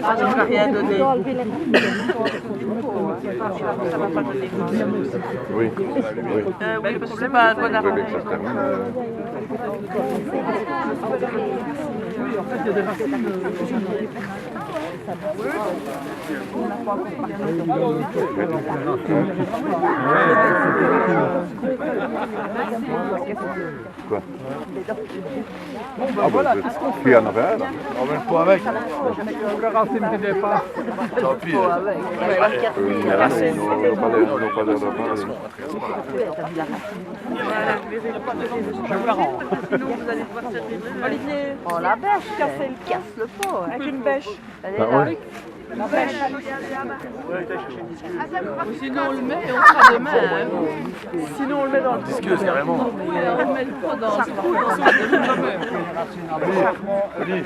Ça ne va rien donner. Ça va pas donner. Oui, oui. Oui, parce que c'est pas un bon Je veux appareil. bien que ça se termine. Oui, en fait, il y a des racines. Quoi? Bon, ben voilà, qu'est-ce qu'on fait? Puis il y en avait un là. On met le pot avec. Le racine qui dépasse. Tant pis. Mais là, on n'a pas l'air d'en parler. Voilà. Je vous la rends. Sinon, vous allez devoir servir. Olivier, Oh la bêche, casse le pot. avec une bêche. Elle est Ah là. ouais. La bêche. Sinon on le met et on fera demain. Hein. Sinon, on le met dans le pot. Disqueuse carrément. On met le pot dans ce pot, on se met demain même. Olivier,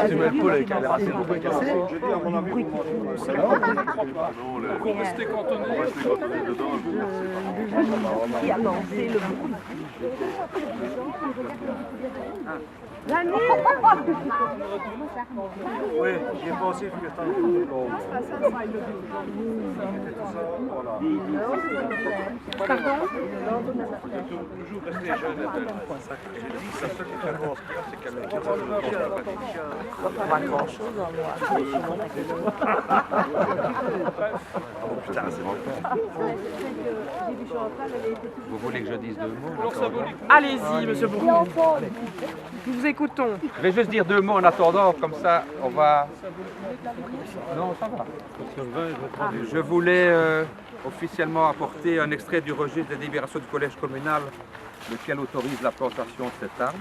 tu mets le pot avec les racines pour pas casser. Pour rester cantonné. Qui a lancé le bruit? Oui, j'y ai pensé, faut que Pardon? toujours rester jeune. La seule différence, c'est qu'elle Pas grand chose en moi. Putain, c'est bon. Vous voulez que je dise deux mots? Allez-y, monsieur Bourgoin. Nous vous écoutons. Je vais juste dire deux mots en attendant, comme ça on va... Non, ça va. Je voulais officiellement apporter un extrait du registre des délibérations du collège communal, lequel autorise la plantation de cet arbre.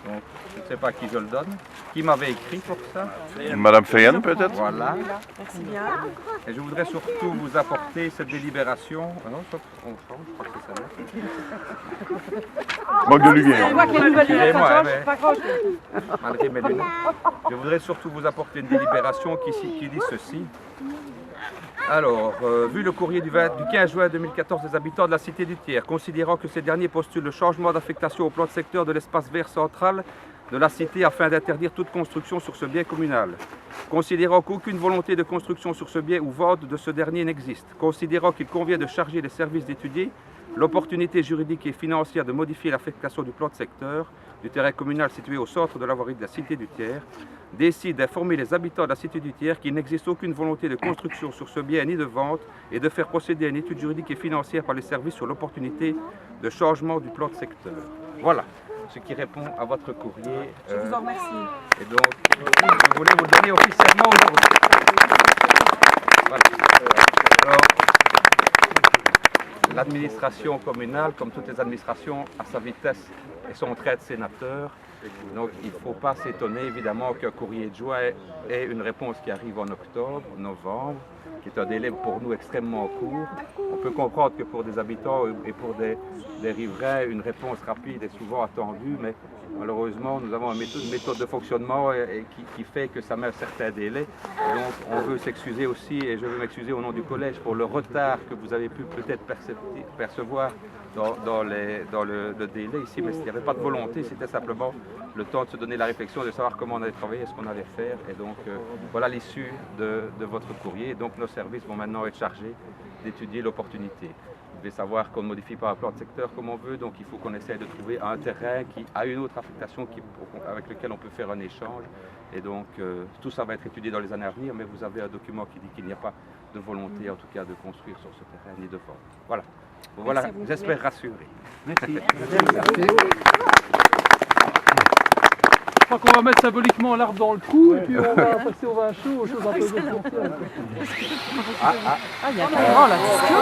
Donc, je ne sais pas à qui je le donne. Qui m'avait écrit pour ça? Madame Fayenne peut-être? Voilà. Merci bien. Et je voudrais surtout vous apporter cette délibération. Ah non, ça, on change, je crois que c'est celle-là. Manque de lumière. On voit que les nouvelles lunettes, Excusez-moi, ça change. mais- Pas grand-chose. Malgré mes lunettes. Je voudrais surtout vous apporter une délibération qui dit ceci. Alors, vu le courrier du 15 juin 2014 des habitants de la cité du Thiers, considérant que ces derniers postulent le changement d'affectation au plan de secteur de l'espace vert central de la cité afin d'interdire toute construction sur ce bien communal, considérant qu'aucune volonté de construction sur ce bien ou vente de ce dernier n'existe, considérant qu'il convient de charger les services d'étudier l'opportunité juridique et financière de modifier l'affectation du plan de secteur du terrain communal situé au centre de la voirie de la cité du Thiers, décide d'informer les habitants de la cité du Thiers qu'il n'existe aucune volonté de construction sur ce bien ni de vente et de faire procéder à une étude juridique et financière par les services sur l'opportunité de changement du plan de secteur. Voilà ce qui répond à votre courrier. Je vous en remercie. Et donc, je voulais vous le donner officiellement aujourd'hui. Voilà. Alors, l'administration communale, comme toutes les administrations, a sa vitesse et son trait de sénateur. Donc il ne faut pas s'étonner évidemment qu'un courrier de juin ait une réponse qui arrive en octobre, novembre, qui est un délai pour nous extrêmement court. On peut comprendre que pour des habitants et pour des riverains, une réponse rapide est souvent attendue, mais malheureusement nous avons une méthode de fonctionnement qui fait que ça met un certain délai. Donc on veut s'excuser aussi, et je veux m'excuser au nom du collège pour le retard que vous avez pu peut-être percevoir dans le délai ici, mais il n'y avait pas de volonté, c'était simplement le temps de se donner la réflexion, de savoir comment on allait travailler, ce qu'on allait faire. Et donc voilà l'issue de votre courrier. Et donc nos services vont maintenant être chargés d'étudier l'opportunité. Vous devez savoir qu'on ne modifie pas un plan de secteur comme on veut, donc il faut qu'on essaye de trouver un terrain qui a une autre affectation avec lequel on peut faire un échange. Et donc tout ça va être étudié dans les années à venir, mais vous avez un document qui dit qu'il n'y a pas de volonté en tout cas de construire sur ce terrain ni de vendre. Voilà. Voilà, j'espère rassurer. Merci. Je crois qu'on va mettre symboliquement l'arbre dans le cou et puis on va passer au vin chaud, aux choses un peu essentielles. Ah, il y a carrément la discussion.